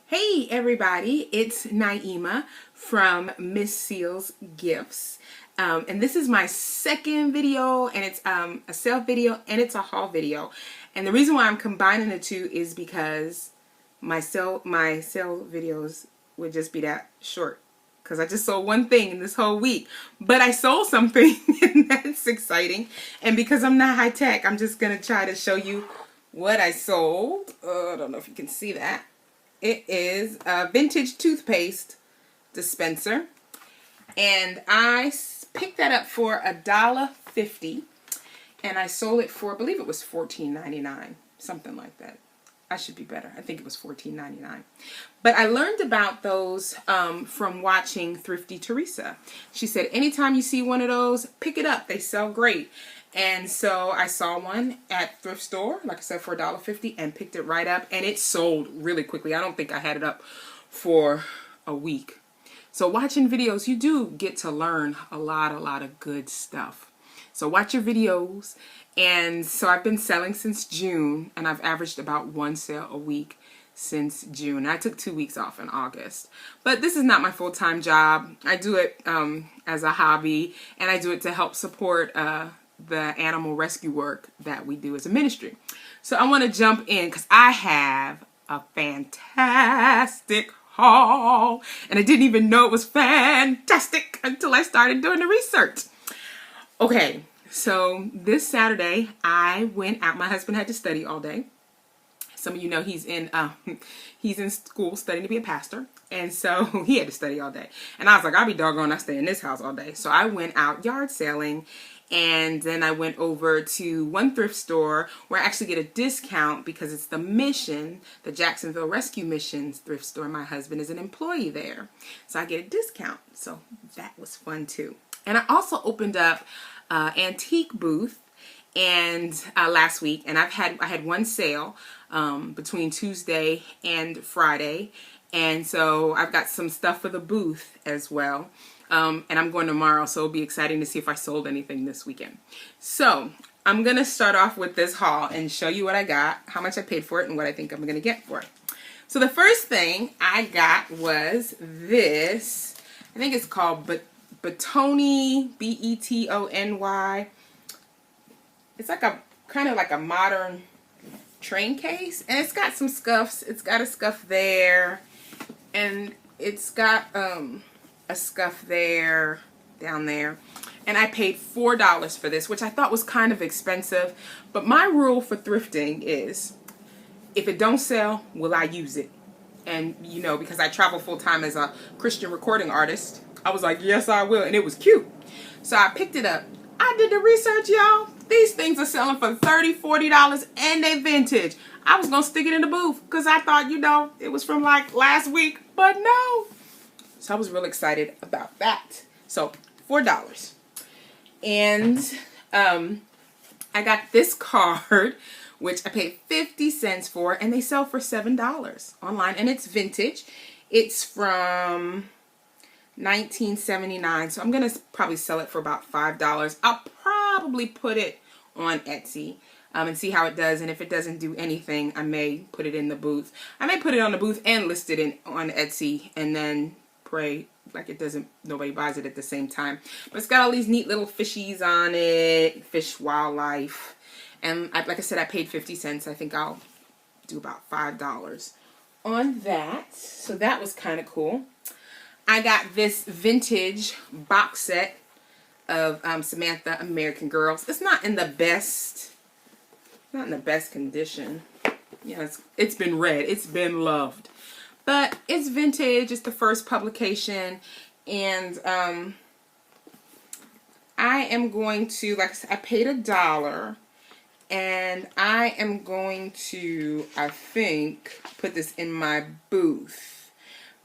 Hey everybody, it's Naima from Miss Seal's Gifts. And this is my second video, and it's a sale video and it's a haul video. And the reason why I'm combining the two is because my sale videos would just be that short. Because I just sold one thing in this whole week. But I sold something and that's exciting. And because I'm not high tech, I'm just going to try to show you what I sold. I don't know if you can see that. It is a vintage toothpaste dispenser, and I picked that up for $1.50, and I sold it for, I believe it was $14.99, something like that. I should be better. I think it was $14.99. But I learned about those from watching Thrifty Teresa. She said, anytime you see one of those, pick it up. They sell great. And so I saw one at thrift store, like I said, for $1.50, and picked it right up. And it sold really quickly. I don't think I had it up for a week. So watching videos, you do get to learn a lot of good stuff. So watch your videos. And so I've been selling since June, and I've averaged about one sale a week since June. I took 2 weeks off in August. But this is not my full-time job. I do it as a hobby, and I do it to help support the animal rescue work that we do as a ministry. So I want to jump in because I have a fantastic haul, and I didn't even know it was fantastic until I started doing the research. Okay, so this Saturday I went out. My husband had to study all day. Some of you know he's in school studying to be a pastor, and so he had to study all day. And I was like, I'll be doggone, I stay in this house all day. So I went out yard selling, and then I went over to one thrift store where I actually get a discount because it's the Mission, the Jacksonville Rescue Mission's thrift store. My husband is an employee there, so I get a discount. So that was fun too. And I also opened up antique booth and last week, and I had one sale between Tuesday and Friday, and so I've got some stuff for the booth as well. And I'm going tomorrow, so it'll be exciting to see if I sold anything this weekend. So I'm going to start off with this haul and show you what I got, how much I paid for it, and what I think I'm going to get for it. So the first thing I got was this. I think it's called Betony, B-E-T-O-N-Y. It's like a kind of like a modern train case, and it's got some scuffs. It's got a scuff there, and it's got a scuff there, down there, and I paid $4 for this, which I thought was kind of expensive. But my rule for thrifting is, if it don't sell, will I use it? And you know, because I travel full-time as a Christian recording artist, I was like, yes I will, and it was cute. So I picked it up. I did the research, y'all. These things are selling for $30, $40, and they vintage. I was gonna stick it in the booth because I thought, you know, it was from like last week, but no. So I was real excited about that. So $4. And I got this card, which I paid 50 cents for, and they sell for $7 online, and it's vintage. It's from 1979, so I'm gonna probably sell it for about $5. I'll probably put it on Etsy and see how it does, and if it doesn't do anything, I may put it in the booth. I may put it on the booth and list it on Etsy, and then pray like nobody buys it at the same time. But it's got all these neat little fishies on it, fish wildlife, and like I said, I paid 50 cents. I think I'll do about $5 on that. So that was kind of cool. I got this vintage box set of Samantha American Girls. It's not in the best condition. Yeah, it's been read. It's been loved. But it's vintage. It's the first publication. And I am going to, like I said, I paid $1. And I am going to, I think, put this in my booth.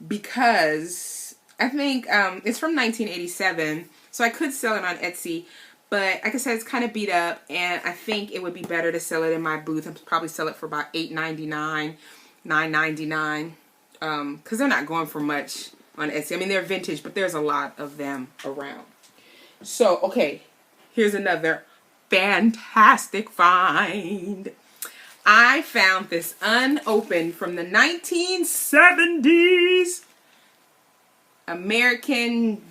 Because I think it's from 1987. So I could sell it on Etsy. But like I said, it's kind of beat up, and I think it would be better to sell it in my booth. I'd probably sell it for about $8.99, $9.99, because they're not going for much on Etsy. I mean, they're vintage, but there's a lot of them around. So, okay, here's another fantastic find. I found this unopened from the 1970s American,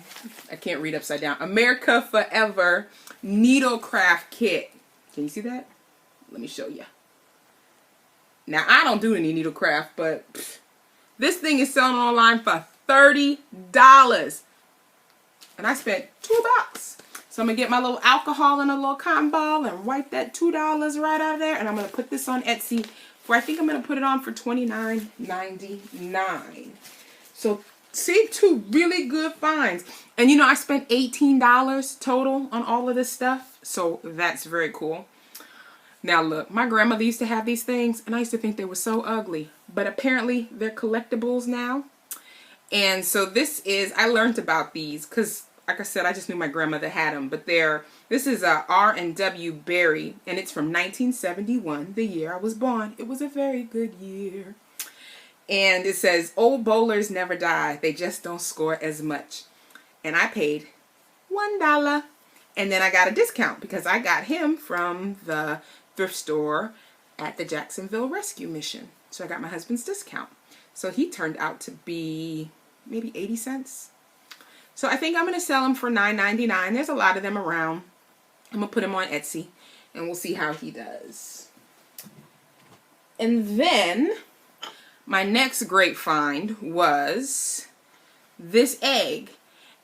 I can't read upside down, America Forever Needlecraft Kit. Can you see that? Let me show you. Now, I don't do any needlecraft, but this thing is selling online for $30. And I spent $2. So I'm going to get my little alcohol and a little cotton ball and wipe that $2 right out of there. And I'm going to put this on Etsy for, I think I'm going to put it on for $29.99. So see, two really good finds. And you know, I spent $18 total on all of this stuff. So that's very cool. Now look, my grandmother used to have these things and I used to think they were so ugly. But apparently they're collectibles now. And so this is, I learned about these because, like I said, I just knew my grandmother had them. But this is a R&W Berry, and it's from 1971, the year I was born. It was a very good year. And it says, old bowlers never die. They just don't score as much. And I paid $1. And then I got a discount because I got him from the thrift store at the Jacksonville Rescue Mission. So I got my husband's discount. So he turned out to be maybe 80 cents. So I think I'm going to sell them for $9.99. There's a lot of them around. I'm going to put him on Etsy and we'll see how he does. And then my next great find was this egg.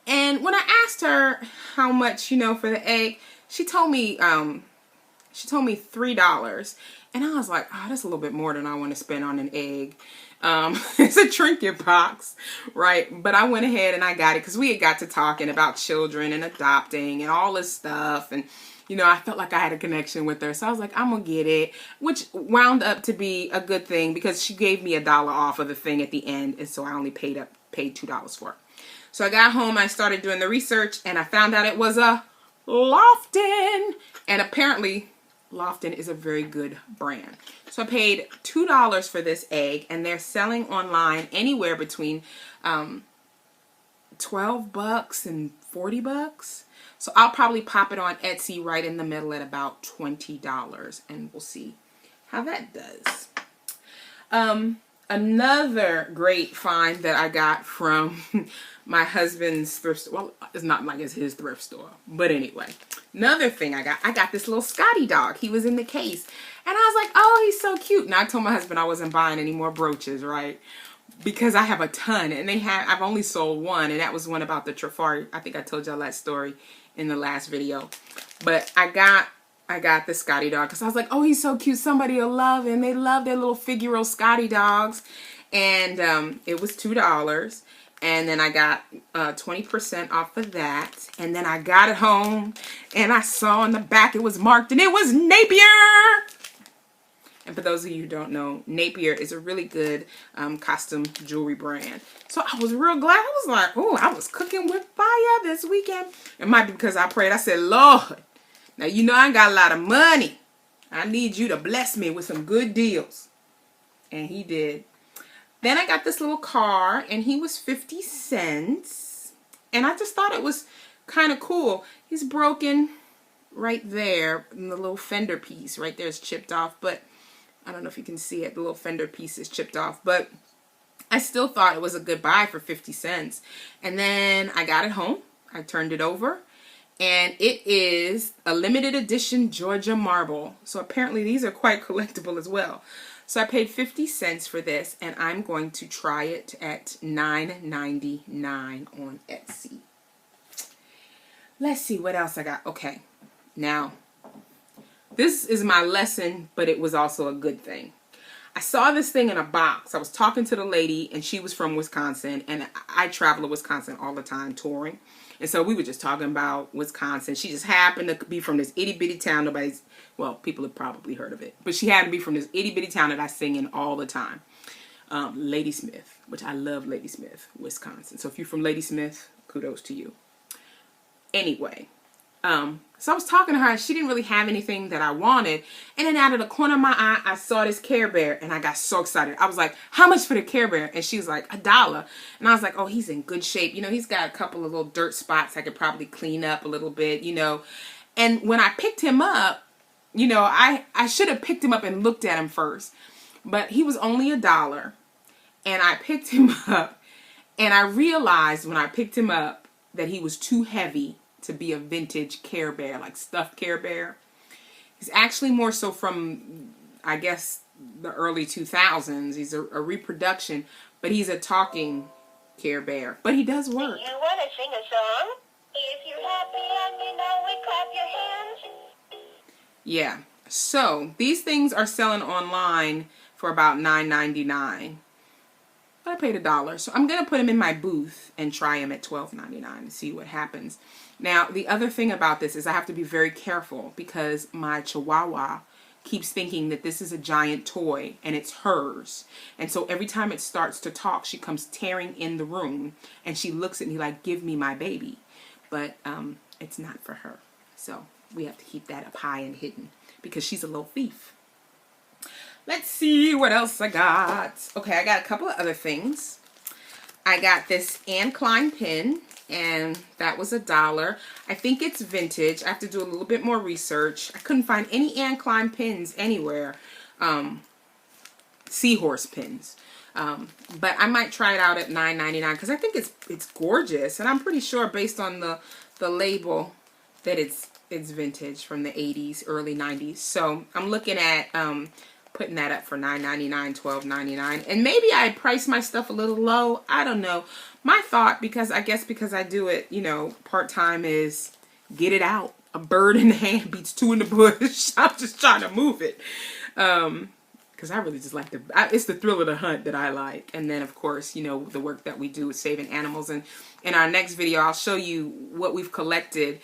And when I asked her how much, you know, for the egg, she told me $3. And I was like, oh, that's a little bit more than I want to spend on an egg. It's a trinket box, right? But I went ahead and I got it because we had got to talking about children and adopting and all this stuff. And, you know, I felt like I had a connection with her. So I was like, I'm going to get it, which wound up to be a good thing because she gave me $1 off of the thing at the end. And so I only paid $2 for it. So I got home, I started doing the research, and I found out it was a Lofton. And apparently Lofton is a very good brand. So I paid $2 for this egg, and they're selling online anywhere between $12 and $40. So I'll probably pop it on Etsy right in the middle at about $20, and we'll see how that does. Another great find that I got from my husband's thrift store. Well, it's not like it's his thrift store. But anyway, another thing I got this little Scotty dog. He was in the case. And I was like, oh, he's so cute. And I told my husband I wasn't buying any more brooches, right? Because I have a ton. And I've only sold one. And that was one about the Trafari. I think I told y'all that story in the last video. But I got the Scotty dog because I was like, oh, he's so cute. Somebody will love him. They love their little figural Scotty dogs. And it was $2. And then I got 20% off of that. And then I got it home. And I saw on the back it was marked. And it was Napier. And for those of you who don't know, Napier is a really good costume jewelry brand. So I was real glad. I was like, oh, I was cooking with fire this weekend. It might be because I prayed. I said, Lord, now you know I ain't got a lot of money. I need you to bless me with some good deals. And he did. Then I got this little car, and he was 50 cents. And I just thought it was kind of cool. He's broken right there. And the little fender piece right there is chipped off. But I don't know if you can see it. The little fender piece is chipped off. But I still thought it was a good buy for 50 cents. And then I got it home. I turned it over. And it is a limited edition Georgia marble. So apparently these are quite collectible as well. So I paid 50 cents for this, and I'm going to try it at $9.99 on Etsy. Let's see what else I got. Okay, now, this is my lesson, but it was also a good thing. I saw this thing in a box. I was talking to the lady, and she was from Wisconsin, and I travel to Wisconsin all the time touring. And so we were just talking about Wisconsin. She just happened to be from this itty-bitty town. Well, people have probably heard of it. But she happened to be from this itty-bitty town that I sing in all the time. Ladysmith, which I love Ladysmith, Wisconsin. So if you're from Ladysmith, kudos to you. Anyway, so I was talking to her, and she didn't really have anything that I wanted. And then out of the corner of my eye, I saw this Care Bear, and I got so excited. I was like, how much for the Care Bear? And she was like, $1. And I was like, oh, he's in good shape. You know, he's got a couple of little dirt spots I could probably clean up a little bit, you know. And when I picked him up, you know, I should have picked him up and looked at him first. But he was only $1. And I picked him up. And I realized when I picked him up that he was too heavy to be a vintage Care Bear, like stuffed Care Bear. He's actually more so from, I guess, the early 2000s. He's a reproduction, but he's a talking Care Bear. But he does work. Do you want to sing a song? If you're happy and you know it, clap your hands. Yeah. So these things are selling online for about $9.99. But I paid $1. So I'm going to put them in my booth and try them at $12.99 and see what happens. Now, the other thing about this is I have to be very careful because my Chihuahua keeps thinking that this is a giant toy and it's hers. And so every time it starts to talk, she comes tearing in the room and she looks at me like, give me my baby. But it's not for her. So we have to keep that up high and hidden because she's a little thief. Let's see what else I got. Okay, I got a couple of other things. I got this Anne Klein pin, and that was $1. I think it's vintage. I have to do a little bit more research. I couldn't find any Anne Klein pins anywhere. Seahorse pins. But I might try it out at $9.99 because I think it's gorgeous, and I'm pretty sure based on the label that it's vintage from the 80s, early 90s. So I'm looking at putting that up for $9.99, $12.99, and maybe I price my stuff a little low. I don't know. My thought, because I do it, you know, part-time, is get it out. A bird in the hand beats two in the bush. I'm just trying to move it. Because I really just like it's the thrill of the hunt that I like. And then, of course, you know, the work that we do with saving animals. And in our next video, I'll show you what we've collected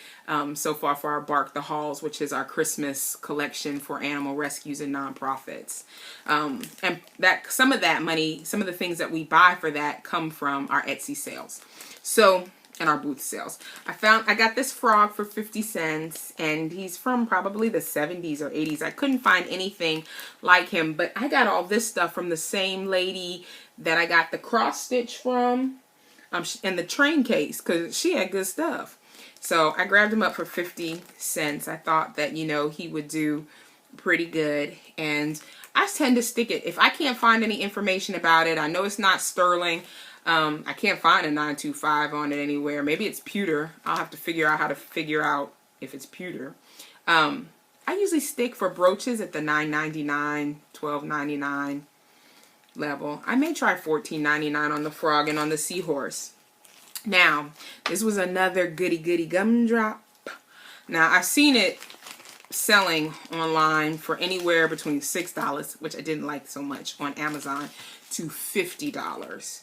so far for our Bark the Halls, which is our Christmas collection for animal rescues and nonprofits. And that some of that money, some of the things that we buy for that come from our Etsy sales. So, and our booth sales. I got this frog for 50 cents, and he's from probably the 70s or 80s. I couldn't find anything like him, but I got all this stuff from the same lady that I got the cross stitch from, and the train case, because she had good stuff. So I grabbed him up for 50 cents. I thought that, you know, he would do pretty good, and I tend to stick it. If I can't find any information about it, I know it's not sterling. I can't find a 925 on it anywhere. Maybe it's pewter. I'll have to figure out how to figure out if it's pewter. I usually stick for brooches at the $9.99, $12.99 level. I may try $14.99 on the frog and on the seahorse. Now, this was another goody gumdrop. Now, I've seen it selling online for anywhere between $6, which I didn't like so much, on Amazon, to $50.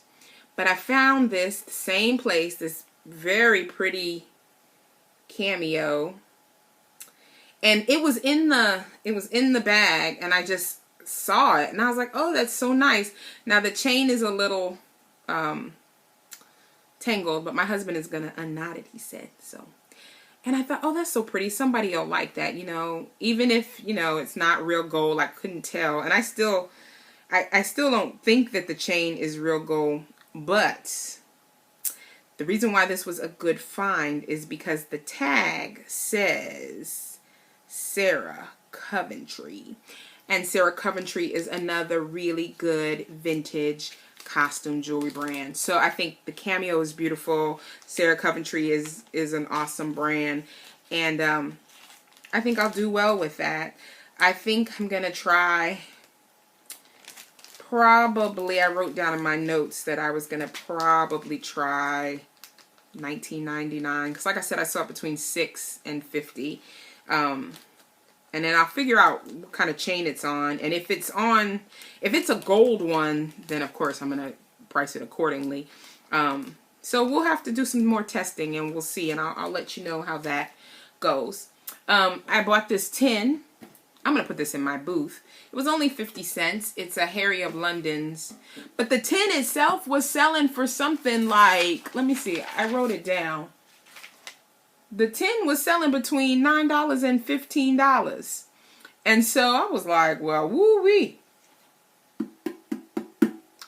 But I found this same place, this very pretty cameo, and it was in the bag, and I just saw it, and I was like, oh, that's so nice. Now the chain is a little tangled, but my husband is gonna unknot it, he said. So, and I thought, oh, that's so pretty. Somebody will like that, you know, even if, you know, it's not real gold. I couldn't tell, and I still don't think that the chain is real gold. But the reason why this was a good find is because the tag says Sarah Coventry. And Sarah Coventry is another really good vintage costume jewelry brand. So I think the cameo is beautiful. Sarah Coventry is an awesome brand. And I think I'll do well with that. I think I'm going to try... Probably, I wrote down in my notes that I was going to probably try $19.99. Because like I said, I saw it between $6 and $50. And then I'll figure out what kind of chain it's on. And if it's a gold one, then of course I'm going to price it accordingly. So we'll have to do some more testing and we'll see. And I'll let you know how that goes. I bought this tin. I'm going to put this in my booth. It was only 50 cents. It's a Harry of London's. But the tin itself was selling for something like, let me see, I wrote it down. The tin was selling between $9 and $15. And so I was like, well, woo-wee.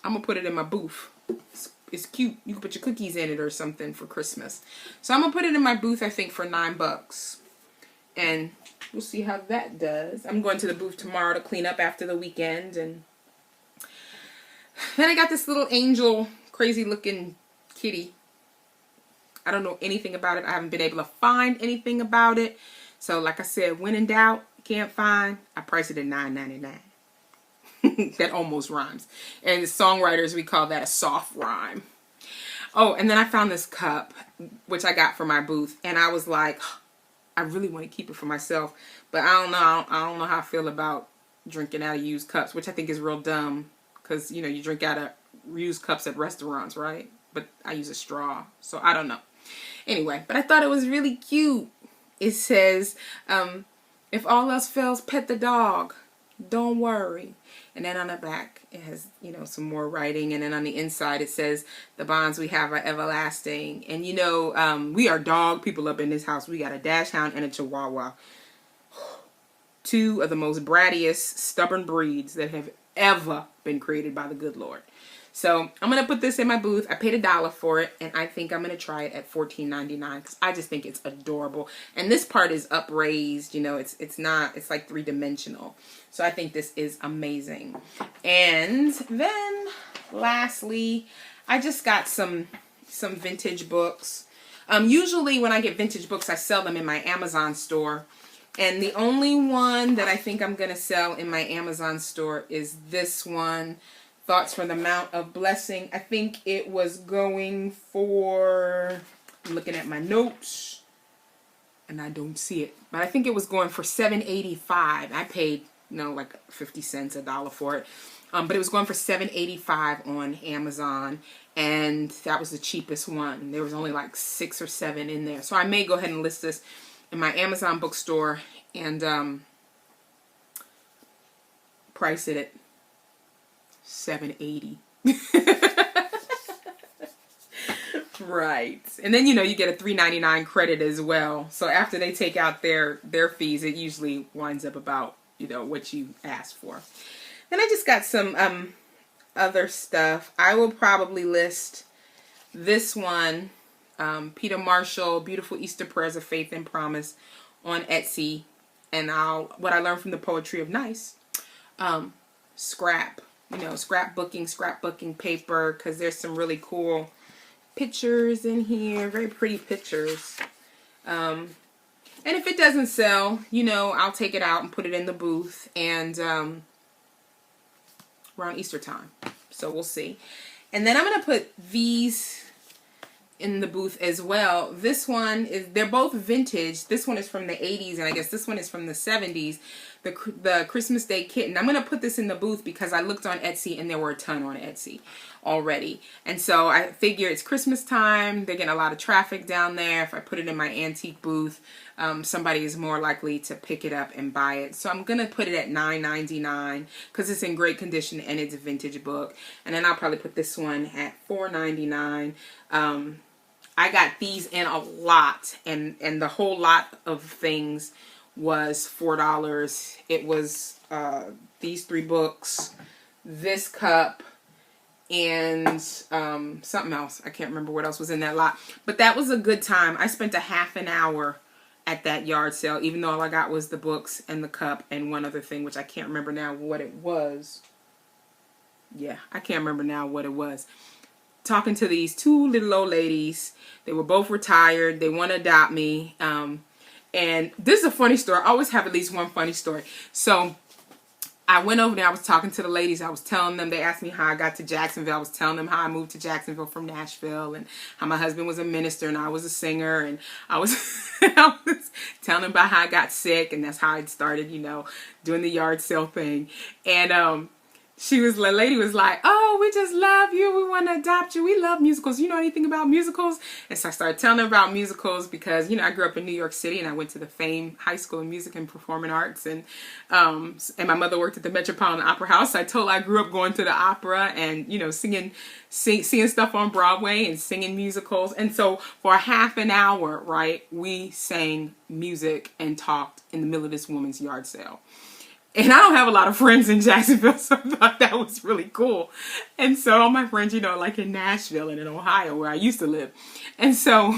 I'm going to put it in my booth. It's cute. You can put your cookies in it or something for Christmas. So I'm going to put it in my booth, I think, for $9. and we'll see how that does. I'm going to the booth tomorrow to clean up after the weekend. And then I got this little angel, crazy looking kitty. I don't know anything about it. I haven't been able to find anything about it. So like I said, when in doubt, can't find, I price it at $9.99. That almost rhymes. And the songwriters, we call that a soft rhyme. Oh, and then I found this cup, which I got for my booth. And I was like, I really want to keep it for myself. But I don't know. I don't know how I feel about drinking out of used cups, which I think is real dumb. Because, you know, you drink out of used cups at restaurants, right? But I use a straw. So I don't know. Anyway, but I thought it was really cute. It says, if all else fails, pet the dog. Don't worry. And then on the back, it has, you know, some more writing. And then on the inside, it says, the bonds we have are everlasting. And, you know, we are dog people up in this house. We got a dachshund and a chihuahua. Two of the most brattiest, stubborn breeds that have ever been created by the good Lord. So I'm going to put this in my booth. I paid $1 for it, and I think I'm going to try it at $14.99 because I just think it's adorable. And this part is upraised, you know, it's like three-dimensional. So I think this is amazing. And then lastly, I just got some vintage books. Usually when I get vintage books, I sell them in my Amazon store. And the only one that I think I'm going to sell in my Amazon store is this one, Thoughts from the Mount of Blessing. I think it was going for, I'm looking at my notes, and I don't see it. But I think it was going for $7.85. I paid, you know, like 50 cents, $1 for it. But it was going for $7.85 on Amazon. And that was the cheapest one. There was only like 6 or 7 in there. So I may go ahead and list this in my Amazon bookstore and price it at $7.80. Right. And then, you know, you get a $3.99 credit as well. So after they take out their fees, it usually winds up about, you know, what you asked for. Then I just got some other stuff. I will probably list this one, Peter Marshall, Beautiful Easter Prayers of Faith and Promise, on Etsy. And what I learned from the Poetry of Nice, scrapbooking paper, because there's some really cool pictures in here, very pretty pictures. And if it doesn't sell, you know, I'll take it out and put it in the booth, and around Easter time. So we'll see. And then I'm going to put these in the booth as well. This one they're both vintage. This one is from the 80s, and I guess this one is from the 70s. The Christmas Day Kitten. I'm going to put this in the booth because I looked on Etsy and there were a ton on Etsy already. And so I figure it's Christmas time. They're getting a lot of traffic down there. If I put it in my antique booth, somebody is more likely to pick it up and buy it. So I'm going to put it at $9.99 because it's in great condition and it's a vintage book. And then I'll probably put this one at $4.99. I got these in a lot, and the whole lot of things was $4. It was these 3 books, this cup, and something else. I can't remember what else was in that lot. But that was a good time. I spent a half an hour at that yard sale, even though all I got was the books and the cup and one other thing, which I can't remember now what it was. Yeah, I can't remember now what it was. Talking to these 2 little old ladies. They were both retired. They want to adopt me. And this is a funny story. I always have at least one funny story. So I went over there. I was talking to the ladies. I was telling them. They asked me how I got to Jacksonville. I was telling them how I moved to Jacksonville from Nashville, and how my husband was a minister and I was a singer. And I was, I was telling them about how I got sick, and that's how I started, you know, doing the yard sale thing. And the lady was like, oh, we just love you. We want to adopt you. We love musicals. You know anything about musicals? And so I started telling her about musicals because, you know, I grew up in New York City and I went to the Fame High School of Music and Performing Arts. And my mother worked at the Metropolitan Opera House. So I told her I grew up going to the opera and, you know, seeing stuff on Broadway and singing musicals. And so for a half an hour, right, we sang music and talked in the middle of this woman's yard sale. And I don't have a lot of friends in Jacksonville, so I thought that was really cool. And so all my friends, you know, like in Nashville and in Ohio where I used to live. And so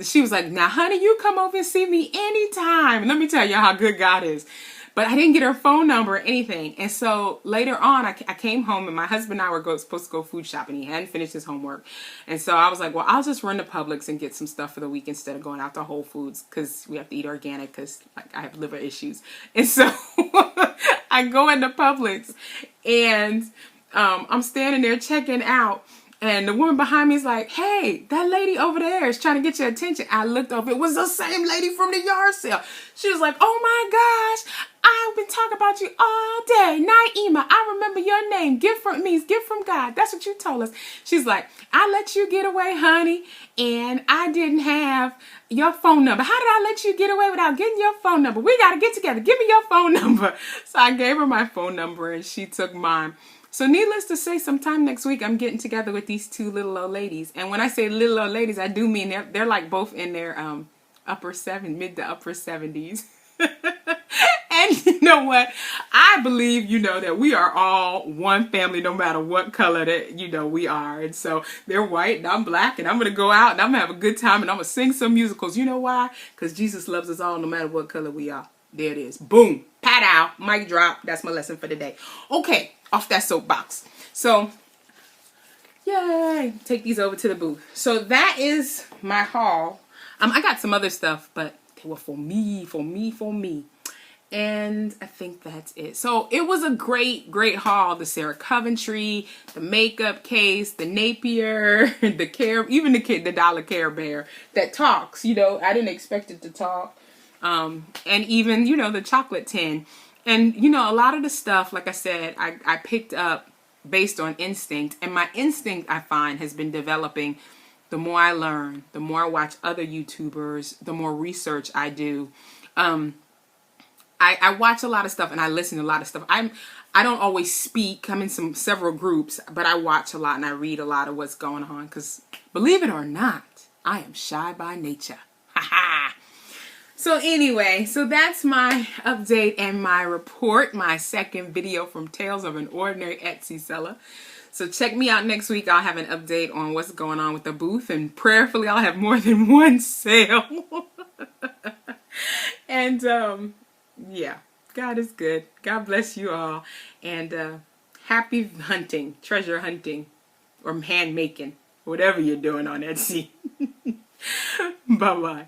she was like, now, honey, you come over and see me anytime. And let me tell you how good God is. But I didn't get her phone number or anything. And so later on, I came home and my husband and I were supposed to go food shopping. He hadn't finished his homework. And so I was like, well, I'll just run to Publix and get some stuff for the week instead of going out to Whole Foods because we have to eat organic because like, I have liver issues. And so I go into Publix and I'm standing there checking out. And the woman behind me is like, hey, that lady over there is trying to get your attention. I looked over. It was the same lady from the yard sale. She was like, oh my gosh, I've been talking about you all day. Naima, I remember your name. Gift from me, gift from God. That's what you told us. She's like, I let you get away, honey, and I didn't have your phone number. How did I let you get away without getting your phone number? We got to get together. Give me your phone number. So I gave her my phone number and she took mine. So needless to say, sometime next week, I'm getting together with these two little old ladies. And when I say little old ladies, I do mean they're like both in their mid to upper 70s. And you know what? I believe, you know, that we are all one family, no matter what color that, you know, we are. And so they're white and I'm black and I'm going to go out and I'm going to have a good time and I'm going to sing some musicals. You know why? Because Jesus loves us all no matter what color we are. There it is. Boom. Pat out. Mic drop. That's my lesson for today. Okay. Off that soapbox. So, yay. Take these over to the booth. So that is my haul. I got some other stuff, but they were for me. And I think that's it. So it was a great haul. The Sarah Coventry, the makeup case, the Napier, the dollar Care Bear that talks. You know, I didn't expect it to talk. And even, you know, the chocolate tin. And, you know, a lot of the stuff, like I said, I picked up based on instinct. And my instinct, I find, has been developing the more I learn, the more I watch other YouTubers, the more research I do. I watch a lot of stuff and I listen to a lot of stuff. I don't always speak. I'm in several groups, but I watch a lot and I read a lot of what's going on. Because believe it or not, I am shy by nature. Ha ha. So anyway, so that's my update and my report, my second video from Tales of an Ordinary Etsy Seller. So check me out next week. I'll have an update on what's going on with the booth and prayerfully I'll have more than one sale. And yeah, God is good. God bless you all. And happy hunting, treasure hunting, or hand making, whatever you're doing on Etsy. Bye-bye.